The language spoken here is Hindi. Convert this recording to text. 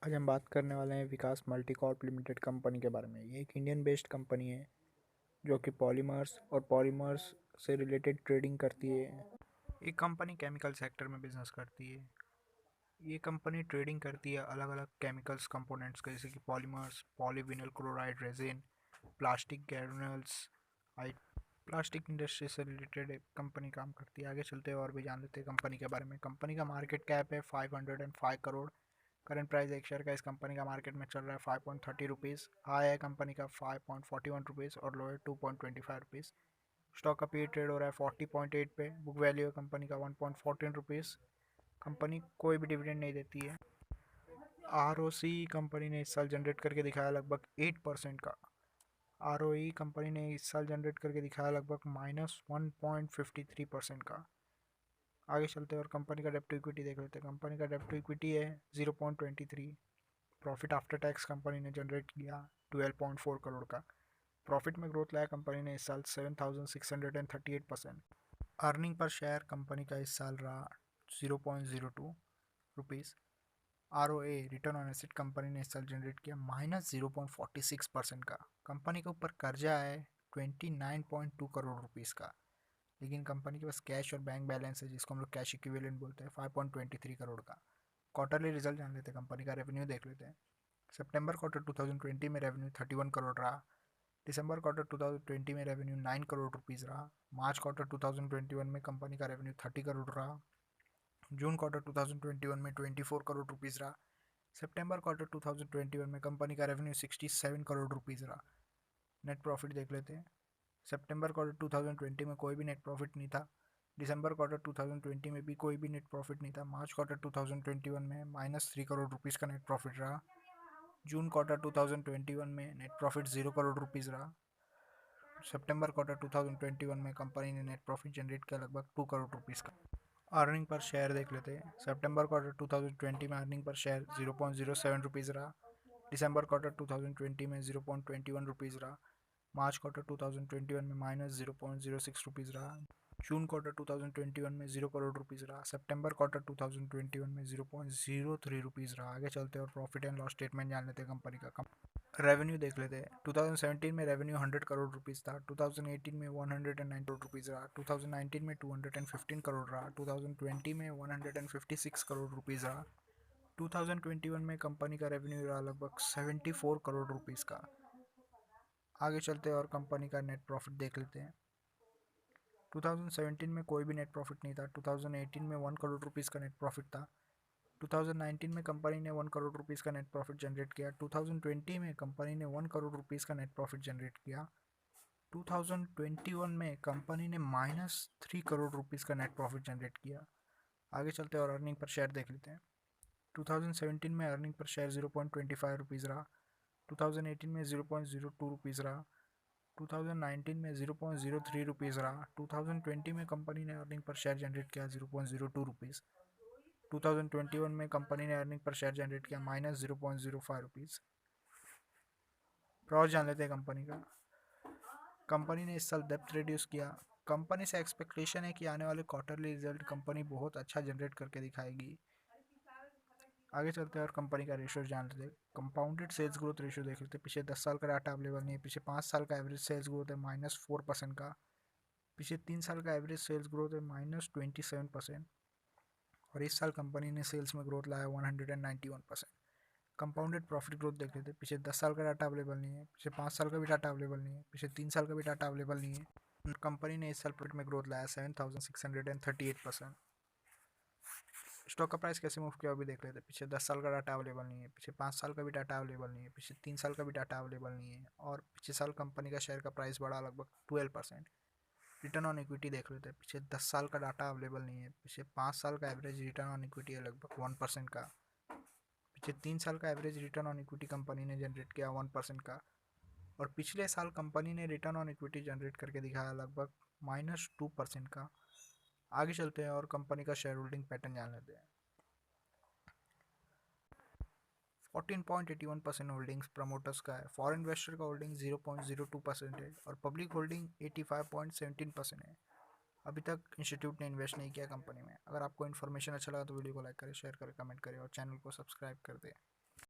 आज हम बात करने वाले हैं विकास मल्टीकॉर्प लिमिटेड कंपनी के बारे में। ये एक इंडियन बेस्ड कंपनी है जो कि पॉलीमर्स और पॉलीमर्स से रिलेटेड ट्रेडिंग करती है। ये कंपनी केमिकल सेक्टर में बिजनेस करती है। ये कंपनी ट्रेडिंग करती है अलग अलग केमिकल्स कंपोनेंट्स का, जैसे कि polymers, polyvinyl chloride resin, plastic granules. Plastic industry से रिलेटेड कंपनी काम करती है। आगे चलते हैं और भी जान लेते हैं कंपनी के बारे में। कंपनी का मार्केट कैप है 505 करोड़। करंट प्राइस एक शेयर का इस कंपनी का मार्केट में चल रहा है 5.30 रुपीज़। हाई है कंपनी का 5.41 रुपीज़ और लो है 2.25 रुपीज़। स्टॉक का पी ट्रेड हो रहा है 40.8 पे। बुक वैल्यू है कंपनी का 1.14 रुपीज़। कंपनी कोई भी डिविडेंड नहीं देती है। आरओसी कंपनी ने इस साल जनरेट करके दिखाया लगभग 8% का। आरओई कंपनी ने इस साल जनरेट करके दिखाया लगभग -1.53% का। आगे चलते हैं और कंपनी का डेप्ट टू इक्विटी देख लेते हैं। कंपनी का डेप्ट टू इक्विटी है 0.23। प्रॉफिट आफ्टर टैक्स कंपनी ने जनरेट किया 12.4 करोड़ का। प्रॉफिट में ग्रोथ लाया कंपनी ने इस साल 7,638%। अर्निंग पर शेयर कंपनी का इस साल रहा 0.02 rupees. R O A return on asset company ने इस साल जनरेट किया -0.46% का। कंपनी के ऊपर कर्जा है 29.2 करोड़ रुपीज़ का, लेकिन कंपनी के पास कैश और बैंक बैलेंस है जिसको हम लोग कैश इक्विवेलेंट बोलते हैं 5.23 करोड़ का। क्वार्टरली रिजल्ट जान लेते हैं, कंपनी का रेवेन्यू देख लेते हैं। सितंबर क्वार्टर 2020 में रेवेन्यू 31 करोड़ रहा। दिसंबर क्वार्टर 2020 में रेवेन्यू 9 करोड़ रुपीज़ रहा। मार्च क्वार्टर 2021 में कंपनी का रेवेन्यू 30 करोड़ रहा। जून क्वार्टर 2021 में 24 करोड़ रुपीज़ रहा। सितंबर क्वार्टर 2021 में कंपनी का रेवेन्यू 67 करोड़ रुपीज़ रहा। नेट प्रॉफिट देख लेते हैं। सितंबर क्वार्टर 2020 में कोई भी नेट प्रॉफिट नहीं था। दिसंबर क्वार्टर 2020 में भी कोई भी नेट प्रॉफिट नहीं था। मार्च क्वार्टर 2021 में -3 करोड़ रुपीज़ का नेट प्रॉफिट रहा। जून क्वार्टर 2021 में नेट प्रॉफिट 0 करोड़ रुपीज़ रहा। सितंबर क्वार्टर 2021 में कंपनी ने नेट प्रॉफिट जनरेट किया लगभग 2 करोड़ रुपीज़ का। अर्निंग पर शेयर देख लेते हैं। सितंबर क्वार्टर 2020 में अर्निंग पर शेयर 0.07 रुपीज़ रहा। दिसंबर क्वार्टर 2020 में 0.21 रुपीज़ रहा। मार्च क्वार्टर 2021 में -0.06 रुपीज़ रहा। जून क्वार्टर 2021 में 0 करोड़ रुपीज़ रहा। सितंबर क्वार्टर 2021 में 0.03 रुपीज़ रहा। आगे चलते हैं और प्रॉफिट एंड लॉस स्टेटमेंट जान लेते हैं कंपनी का। रेवेन्यू देख लेते हैं। 2017 में रेवेन्यू 100 करोड़ रुपीज़ था। 2018 में 109 करोड़ रुपीज़ रहा। 2019 में 215 करोड़ रहा। 2020 में 156 करोड़ रुपीज़ रहा। 2021 में कंपनी का रेवेन्यू रहा लगभग 74 करोड़ रुपीज़ का। आगे चलते हैं और कंपनी का नेट प्रॉफिट देख लेते हैं। 2017 में कोई भी नेट प्रॉफिट नहीं था। 2018 में 1 करोड़ रुपीज़ का नेट प्रॉफिट था। 2019 में कंपनी ने 1 करोड़ रुपीज़ का नेट प्रॉफिट जनरेट किया। 2020 में कंपनी ने 1 करोड़ रुपीज़ का नेट प्रॉफिट जनरेट किया। 2021 में कंपनी ने -3 करोड़ रुपीज़ का नेट प्रॉफिट जनरेट किया। आगे चलते हैं और अर्निंग पर शेयर देख लेते हैं। 2017 में अर्निंग पर शेयर 0.25 रुपीज़ रहा। 2018 में 0.02 रुपीज़ रहा। 2019 में 0.03 रुपीज़ रहा। 2020 में कंपनी ने अर्निंग पर शेयर जनरेट किया 0.02 रुपीज़। 2021 में कंपनी ने अर्निंग पर शेयर जनरेट किया -0.05 रुपीज़। प्रॉस जान लेते हैं कंपनी का। कंपनी ने इस साल डेप्थ रिड्यूस किया। कंपनी से एक्सपेक्टेशन है कि आने वाले क्वार्टरली रिजल्ट कंपनी बहुत अच्छा जनरेट करके दिखाएगी। आगे चलते हैं और कंपनी का रेशियो जान लेते हैं। कंपाउंडेड सेल्स ग्रोथ रेशियो देख लेते हैं। पिछले 10 साल का डाटा अवेलेबल नहीं है। पिछले 5 साल का एवरेज सेल्स ग्रोथ है -4% का। पिछले 3 साल का एवरेज सेल्स ग्रोथ है -27%। और इस साल कंपनी ने सेल्स में ग्रोथ लाया 191%। कंपाउंडेड प्रॉफिट ग्रोथ देख लेते हैं। पिछले 10 साल का डाटा अवेलेबल नहीं है। पिछले 5 साल का भी डाटा अवेलेबल नहीं है। पिछले 3 साल का भी डाटा अवेलेबल नहीं है। कंपनी ने इस साल प्रॉफिट में ग्रोथ लाया 7,638%। स्टॉक का प्राइस कैसे मूव किया वो भी देख लेते हैं। पिछले 10 साल का डाटा अवेलेबल नहीं है। पिछले 5 साल का भी डाटा अवेलेबल नहीं है। पिछले 3 साल का भी डाटा अवेलेबल नहीं है। और पिछले साल कंपनी का शेयर का प्राइस बढ़ा लगभग 12%। रिटर्न ऑन इक्विटी देख लेते हैं। पिछले 10 साल का डाटा अवेलेबल नहीं है। पिछले 5 साल का एवरेज रिटर्न ऑन इक्विटी है लगभग 1% का। पिछले 3 साल का average return on equity company ने जनरेट किया 1% का। और पिछले साल कंपनी ने रिटर्न ऑन इक्विटी जनरेट करके दिखाया लगभग -2% का। आगे चलते हैं और कंपनी का शेयर होल्डिंग पैटर्न जान लेते हैं। 14.81% होल्डिंग्स प्रमोटर्स का है। फॉरेन इन्वेस्टर का होल्डिंग 0.02% है और पब्लिक होल्डिंग 85.17% है। अभी तक इंस्टीट्यूट ने इन्वेस्ट नहीं किया कंपनी में। अगर आपको इन्फॉर्मेशन अच्छा लगा तो वीडियो को लाइक करें, शेयर करें, कमेंट करें और चैनल को सब्सक्राइब कर दें।